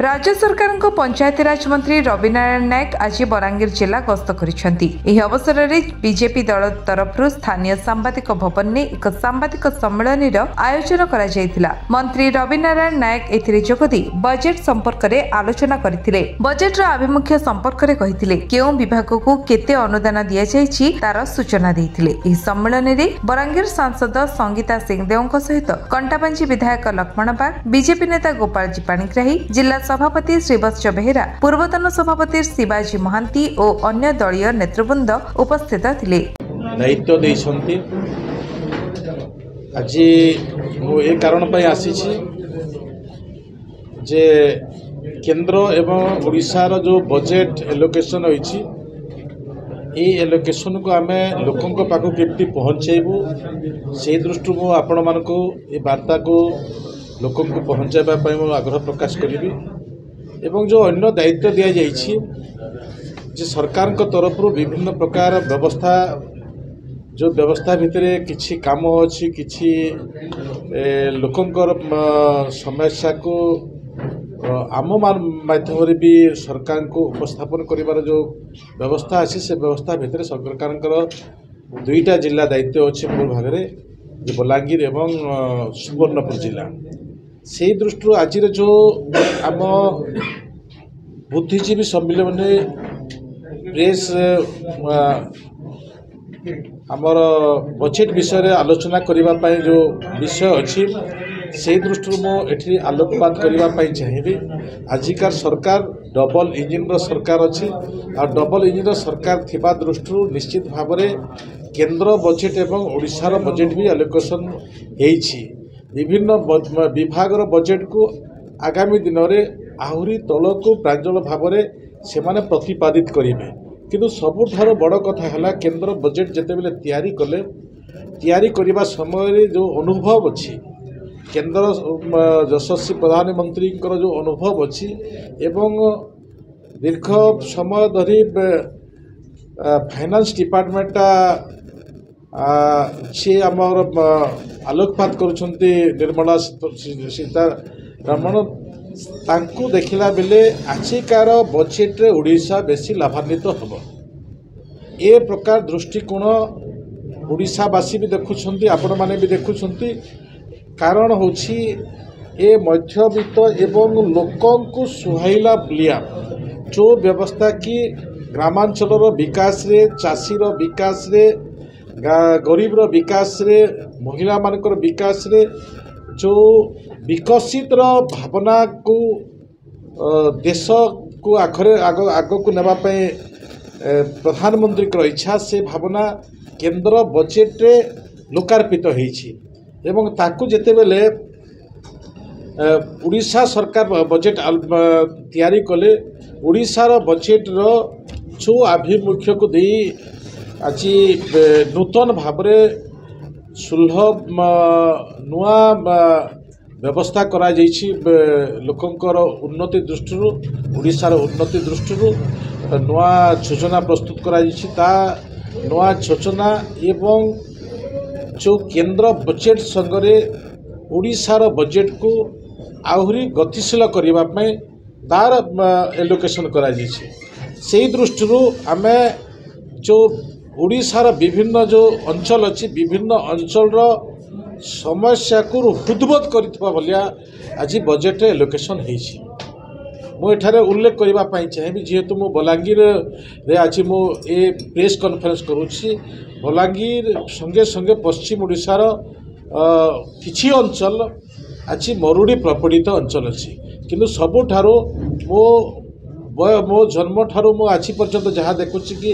राज्य सरकार पंचायतीराज मंत्री रविनारायण नायक आज बलांगीर जिला गस्त कर अवसर में बीजेपी दल तरफ स्थानीय सांबादिक भवन में एक सांबादिक सम्मेलन आयोजन कर मंत्री रविनारायण नायक एथिरे जोगदी बजेट संपर्क में आलोचना करथिले। बजेट आभिमुख्य संपर्क में कहिथिले केउ विभाग को केते अनुदान दिया जायछि तार सूचना देथिले। एही सम्मेलन में बलांगीर सांसद संगीता सिंहदेव सहित कंटाबांजी विधायक लक्ष्मण बाग, बीजेपी नेता गोपालजी पाणिग्राही, जिला सभापति श्रीवत्स बेहेरा, पूर्वतन सभापति शिवाजी महांती और अन्य दलीय नेतृवृंद उपस्थित थिले। दायित्व देइछंती आज मो ए कारण पय आसी छी जे केंद्र एवं ओडिशा रो जो बजेट एलोकेशन होईछि ए एलोकेशन को आमे लोकन को पाखो केति पहुंचेबू से दृष्टि को आपण मानको ए वार्ता को लोकन को पहुंचाबा पय मो आग्रह प्रकाश करिबी। एवं जो अन्य दायित्व दिया जाइछि जे सरकार को तरफ विभिन्न प्रकार व्यवस्था जो व्यवस्था भितर किछि काम अछि किछि लोकंकर समस्या को आम माध्यम भी सरकार को उपस्थापन करिवार जो व्यवस्था अछि से व्यवस्था भितर सरकार दुईटा जिला दायित्व अछि मूल भाग रे बलांगीर एवं सुवर्णपुर जिला। से दृष्टि आज जो आम बुद्धिजीवी सम्मेलन प्रेस आमर बजेट विषय आलोचना करने जो विषय अच्छी से दृष्टि मुझे आलोकपात करने चाहिए। आजिकार सरकार डबल इंजिन सरकार अच्छी आ डबल इंजिन सरकार थिबा दृष्टि निश्चित भाव में केंद्र बजेट एवं ओडिशार बजेट भी एलोकेशन होईछि। विभिन्न विभाग बजेट को आगामी दिन में आहरी तल को प्रांजल भाव में से माने प्रतिपादित करेंगे। किंतु सबुठार बड़ कथा है केंद्र बजेट जितेबाला तैयारी कले तैयारी करने समय जो अनुभव अच्छी केंद्र यशस्वी प्रधानमंत्री जो अनुभव अच्छी एवं दीर्घ समय धरी फाइनेंस डिपार्टमेंटा सी आमर आलोकपात करुछंती निर्मला सीतारमण तांकु देखिला बेले आजिकार बजेट रे ओडिशा बेसी लाभान्वित हम ए प्रकार दृष्टिकोण ओडिशावासी भी देखुछंती आपण माने भी देखुछंती। कारण होछि ए मध्यवित्त एवं लोकों को सुहाइला बुलिया जो व्यवस्था की ग्रामांचल विकास रे चाषी विकास रे गरीब विकास रे महिला मानकर विकास रे जो विकसित भावना को देश को आखरे आग को नेबाई प्रधानमंत्री इच्छा से भावना केंद्र बजेट रे लोकार्पित होईछि एवं ताकू जेते बेले उड़ीसा सरकार बजेट तैयारी कले उड़ीसार बजेट रो जो आभिमुख्य को दे आज नूतन भाव सुलभ नुआ व्यवस्था करा लोकंकर उन्नति दृष्टि ओडिशार उन्नति दृष्टि नुआ योजना प्रस्तुत करा नुआ योजना एवं जो केंद्र बजेट संगरे ओडिशार बजेट को आहरी गतिशील करने तार एलोकेशन करा से दृष्टि आमे जो ओडिशार विभिन्न जो अंचल अच्छी विभिन्न अंचल समस्या को हृदबोध करिया आज बजेट एलोकेशन होईछि। मुझे उल्लेख करने चाहिए जेहेतु मु बलांगीर रे आज मु ए प्रेस कॉन्फ्रेंस करुछि बलांगीर संगे संगे पश्चिम ओडिशार किछि अंचल आज मरुड़ी प्रपीड़ित अंचल अच्छी किंतु सबुठारो मो जन्म ठारू मु आज पर्यंत जहाँ देखुछि कि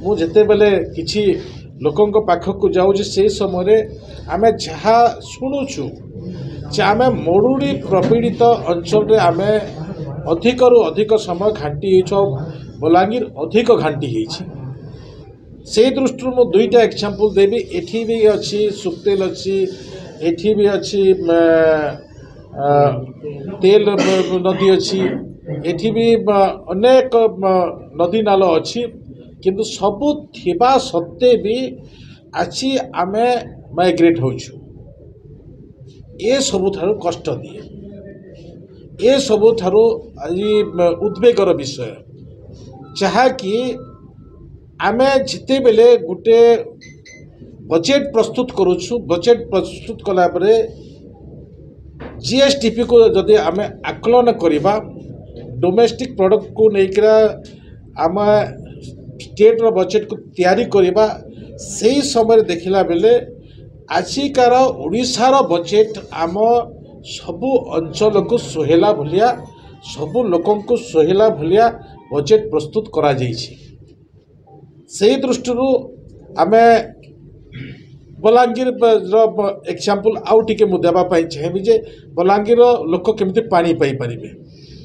मु जेते बेले किछि लोकंक पाखक जाऊँ से समय आमे जहाँ शुणुचु जे आमे मरुड़ी प्रपीड़ित अंचल आमे अधिक रु अधिक समय घाटी बलांगीर अधिक घाटी होईछि। से दृष्टि मु दुईटा एग्जांपल देवी एठी भी अच्छी सुक्तेल अच्छी एठी भी अच्छी तेल नदी अच्छी एठी भी अनेक नदी नाल अच्छी किंतु सबू थिबा सत्ते भी आज आमे माइग्रेट होछु ए सबुठारु कष्ट दिए ए सबुठारु आज उद्वेगर विषय जहाँकि आमे जिते बेले गोटे बजेट प्रस्तुत करुछु बजेट प्रस्तुत कला परे जीएसटीपी को जदि आमे आकलन करिबा डोमेस्टिक प्रोडक्ट को लेकर आम स्टेट रो बजेट को तैयारी करिबा सही समय देखिला बेले आजिकार ओडिशार बजेट आम सबु अंचल को सोहेला भलिया सबु लोकन को सोहेला भलिया बजेट प्रस्तुत करा जाइछि। सही दृष्टि आमे बलांगीर एग्जांपल आउ टिके मु देबा पाई चाहिबी जे बलांगीर लोक केमती पानी पाई परिबे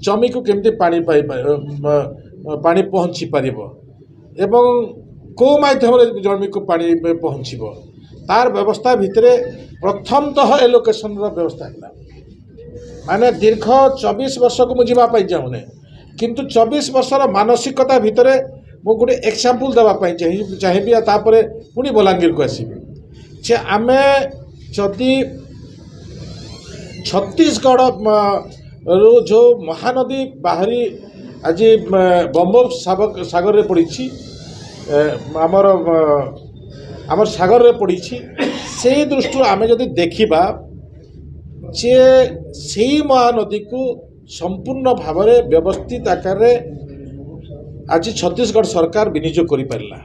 जमी को केमती पानी पाई पानी पहुंची पारिबो एवं को माध्यम रे जमी को पानी पहुंचीबो तार व्यवस्था भितरे प्रथमतः एलोकेशन रो व्यवस्था है माने दीर्घ 24 वर्ष को मु जीवा पाई जाउने किंतु 24 वर्षर मानसिकता भितरे मु गोटे एग्जांपल देबा पाई चाहिबी आ तापरे पुनी बलांगीर को आसीबी जे आमे जदि छत्तीसगढ़ रो जो महानदी बाहरी आज बंगोप सागर रे पड़ी आमर सागर रे पड़ी से दृष्टि आमे जदि देखिबा जे सेही महानदी को संपूर्ण भाव में व्यवस्थित आकार रे आज छत्तीसगढ़ सरकार विनियोग करि पारला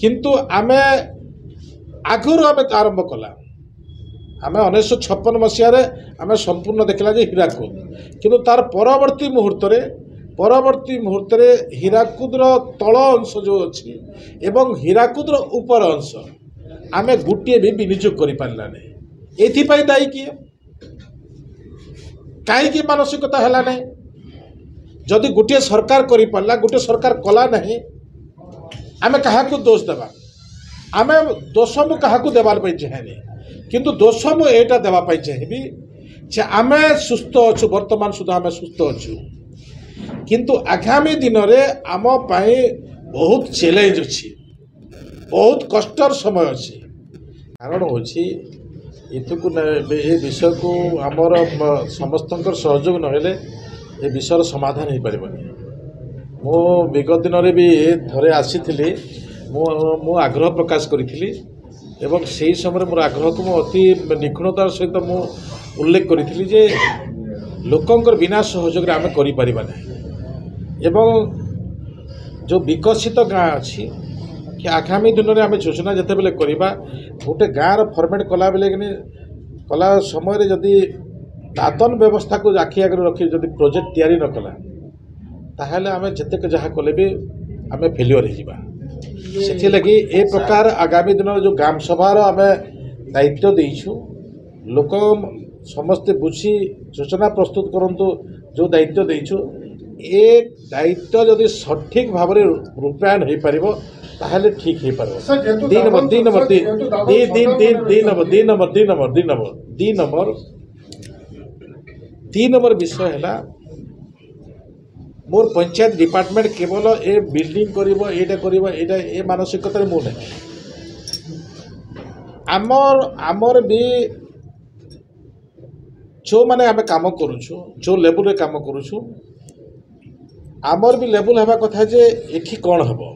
किंतु आमे आगुर आमे आरंभ कला आमे 1956 मसीह आमे संपूर्ण देखला जे हीराकुद किंतु तार परवर्ती मुहूर्त रे हीराकुद रो तल अंश जो अछि एवं हीराकुद रो ऊपर अंश आमे गुटिए भी विनियोग करि पारला नै एथि पई दायी किए कहीं मानसिकता है ना जदि गोटे सरकार करि पारला गोटे सरकार कला नहीं आमे कहा दोष देबा आमे दोष मु कहा देवार चाहे किंतु दोष मु एटा देवा चाहिए जे आमे सुस्थ अच्छु वर्तमान सुधा आमे सुस्थ अच्छु किंतु आगामी दिन में आम पाई बहुत चैलेंज अच्छी बहुत कष्टर समय अच्छी कारण होची इथुकु ए विषय को आमर समस्त सहयोग नहेले ए विषय समाधान हो पारबनी मो विगत दिन में भी थरे आसी मु आग्रह प्रकाश करी एवं से समय मोर आग्रह को मु अति निखुणतार सहित मु उल्लेख करी जे लोकंकर बिना सहयोग आम कर एवं जो विकसित गाँ अच्छी कि आगामी दिन में आम योजना जिते बेले करवा गोटे गाँव फर्मेट कला बेले कला समय जदि दातन व्यवस्था को आखि आगे रखी जदि प्रोजेक्ट तैयारी न कला ताहले आम जितेक जहाँ कले भी आम फेल्योर हो लगी ए प्रकार आगामी दिन जो ग्राम सभार आम दायित्व देइछु लोक समस्ते बुझी योजना प्रस्तुत करंतु जो दायित्व देइछु ए दायित्व जदि सठिक भाव में रूपायन हो पारिबो ताहले ठीक हो पारिबो तीन नंबर विषय है मोर पंचायत डिपार्टमेंट केवल ए बिल्डिंग करिबो एटा करिबो एटा ए मानसिकता मो नहीं आमर भी जो माने आमे काम करूछु जो लेवल रे काम करूछु आमर भी लेवल हेबा कथा जे एठी कोन हबो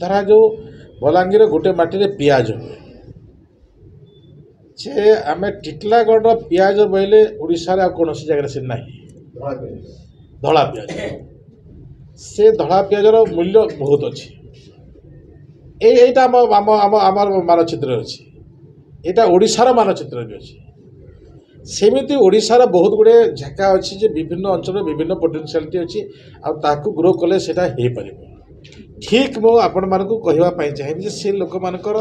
धरा जो बलांगीर गोटे माटी रे पियाज हुए जे आमे टिटलागढ़ पियाज बोले ओडिशा रे कौन जगह से नहीं धड़ा पियाज से धड़ा पियाज मूल्य बहुत अच्छी एटा आम मानचित्र अच्छी यहाँ ओडिशार मानचित्र भी अच्छी सेमिति ओडिशार बहुत गुड़े झाका अच्छी जे विभिन्न अंचल विभिन्न पोटेंशियलिटी अच्छी आकु ग्रो कले सेटा हो पार ठीक मो आपण मानकु कहवा पाई चाहिए से लोक मानकर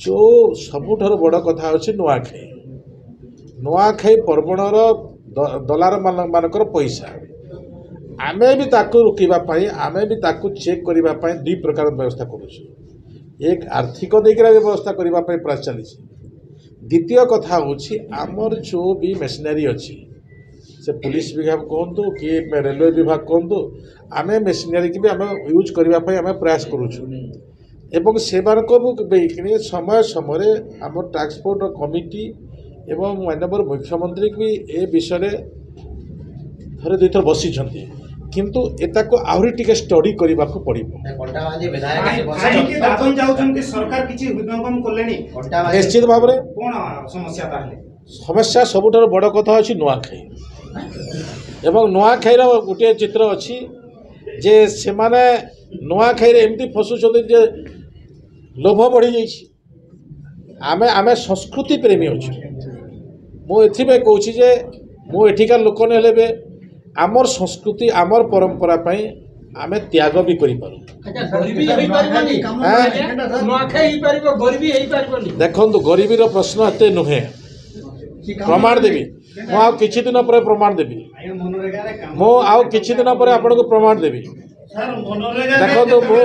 जो सबुठार बड़ कथा अच्छे नुआखाई पर्वणर दलार मानकर पैसा आमे भी ताकु रोकिबा पाई आमे भी ताकु चेक करिबा पाई दुई प्रकार व्यवस्था करूछु एक आर्थिक देकरा व्यवस्था करिबा पाई प्रयास चली द्वितीय कथा होछि आमर जो भी मेशिनरी अच्छी से पुलिस विभाग कहतु कि रेलवे विभाग कहतु आमे मेशिनरी की भी आम यूज करने आम प्रयास करुछु एवं से समय समय आम ट्रांसपोर्ट कमिटी एवं माननीय मुख्यमंत्री भी ए विषय ଥରେ ଦୁଇଥର ବସିଛନ୍ତି କିନ୍ତୁ ଏଟାକୁ ଆହୁରି ଟିକେ ଷ୍ଟଡି କରିବାକୁ ପଡ଼ିବ। ନିଶ୍ଚିତ ଭାବରେ ସମସ୍ୟା ସବୁଠାରୁ ବଡ଼ କଥା ଅଛି ନୂଆଖାଇ ଏବଂ ନୂଆଖାଇର ଗୋଟିଏ ଚିତ୍ର ଅଛି ଯେ ସେମାନେ ନୂଆଖାଇରେ ଏମିତି ଫସୁଛନ୍ତି ଯେ ଲୋଭ ବଢ଼ିଯାଇଛି। ଆମେ ସଂସ୍କୃତି ପ୍ରେମୀ ଅଛୁ। ମୁଁ ଏଥିପାଇଁ କହୁଛି ଯେ ମୁଁ ଏଠିକାର ଲୋକ ନେଲେ ବି ଆମର ସଂସ୍କୃତି ଆମର ପରମ୍ପରା ପାଇଁ ଆମେ ତ୍ୟାଗ ବି କରିପାରୁ। ଦେଖନ୍ତୁ ଗରିବୀର ପ୍ରଶ୍ନ ଏତେ ନୁହେଁ। ପ୍ରମାଣ ଦେବି ମୁଁ ଆଉ କିଛି ଦିନ ପରେ ପ୍ରମାଣ ଦେବି। ମୁଁ ଆଉ କିଛି ଦିନ ପରେ ଆପଣଙ୍କୁ ପ୍ରମାଣ ଦେବି। ଦେଖନ୍ତୁ ମୁଁ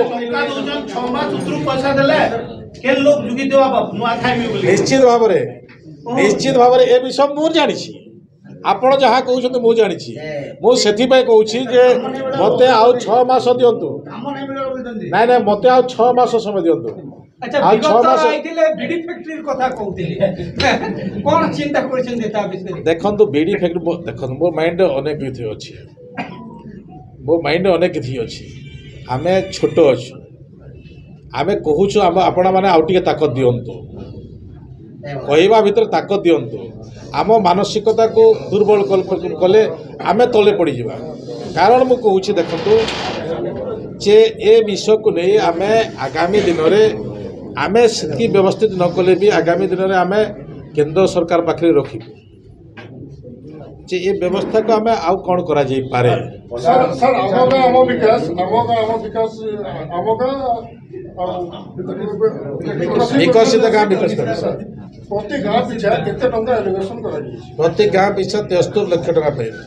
ନିଶ୍ଚିତ ଭାବରେ ଏ ବିଷୟ ମୁଁ ଜାଣିଛି। ଆପଣ ଯାହା କହୁଛନ୍ତି ମୁଁ ଜାଣିଛି। ମୁଁ ସେଥିପାଇଁ କହୁଛି ଯେ ମୋତେ ଆଉ 6 ମାସ ଦିଅନ୍ତୁ। ନାଇଁ ମୋତେ ଆଉ 6 ମାସ ସମୟ ଦିଅନ୍ତୁ। ଆଉ 6 ମାସ ଦେଖନ୍ତୁ ବିଡି ଫ୍ୟାକ୍ଟ୍ରି ଦେଖନ୍ତୁ ମୋ ମାଇଣ୍ଡରେ ଅନେକ କିଛି ଅଛି। ଆମେ ଛୋଟ ଅଛୁ। ଆମେ କହୁଛୁ ଆପଣମାନେ ଆଉ ଟିକେ ତାକତ ଦିଅନ୍ତୁ। କହିବା ଭିତରେ ତାକତ ଦିଅନ୍ତୁ। ଆମ ମାନସିକତାକୁ ଦୁର୍ବଳ କଲେ ଆମେ ତଳେ ପଡ଼ିଯିବା। କାରଣ ମୁଁ କହୁଛି ଦେଖନ୍ତୁ ଯେ ଏ ବିଷୟକୁ ନେଇ ଆମେ ଆଗାମୀ ଦିନରେ ଆମେ ସ୍ଥିତି ବ୍ୟବସ୍ଥିତ ନ କଲେ ବି ଆଗାମୀ ଦିନରେ ଆମେ କେନ୍ଦ୍ର ସରକାର ପାଖରେ ରଖିବୁ ଯେ ଏ ବ୍ୟବସ୍ଥାକୁ ଆମେ ଆଉ କ'ଣ କରାଯାଇପାରେ। ବିକଶିତ ଗାଁ ପ୍ରତି ଗାଁ ପିଛା 73 ଲକ୍ଷ ଟଙ୍କା ପାଇବେ।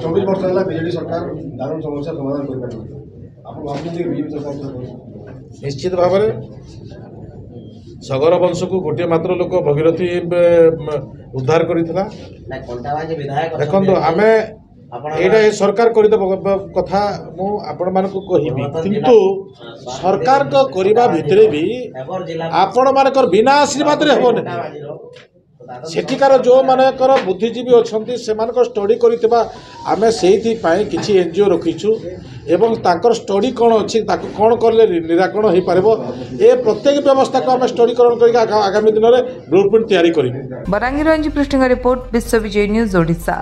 24 ବର୍ଷ ହେଲା ବିଜେଡି ସରକାର ଦାରୁଣ ସମସ୍ୟା ସମାଧାନ କରିପାରିବେ। ଆପଣ ଭାବୁଛନ୍ତି ବିଜେପି ସରକାର ନିଶ୍ଚିତ ଭାବରେ ସଗର ବଂଶକୁ ଗୋଟିଏ ମାତ୍ର ଲୋକ ଭଗୀରଥୀ ଉଦ୍ଧାର କରିଥିଲା। ଦେଖନ୍ତୁ ଆମେ ଏଇଟା ଏ ସରକାର କରିଦେବ କଥା ମୁଁ ଆପଣମାନଙ୍କୁ କହିବି କିନ୍ତୁ ସରକାରଙ୍କ କରିବା ଭିତରେ ବି ଆପଣମାନଙ୍କର ବିନା ଆଶୀର୍ବାଦରେ ହେବନି। ସେଠିକାର ଯେଉଁମାନଙ୍କର ବୁଦ୍ଧିଜୀବୀ ଅଛନ୍ତି ସେମାନଙ୍କ ଷ୍ଟଡି କରିଥିବା ଆମେ ସେଇଥିପାଇଁ କିଛି NGO ରଖିଛୁ ଏବଂ ତାଙ୍କର ଷ୍ଟଡି କ'ଣ ଅଛି ତାକୁ କ'ଣ କଲେ ନିରାକରଣ ହୋଇପାରିବ ଏ ପ୍ରତ୍ୟେକ ବ୍ୟବସ୍ଥାକୁ ଆମେ ଷ୍ଟଡିକରଣ କରିକି ଆଗାମୀ ଦିନରେ ବ୍ଲୁ ପ୍ରିଣ୍ଟ ତିଆରି କରିବୁ। ବଲାଙ୍ଗୀର ଅଞ୍ଜି ପୃଷ୍ଟିଙ୍କ ରିପୋର୍ଟ ବିଶ୍ୱ ବିଜୟ ନ୍ୟୁଜ୍ ଓଡ଼ିଶା।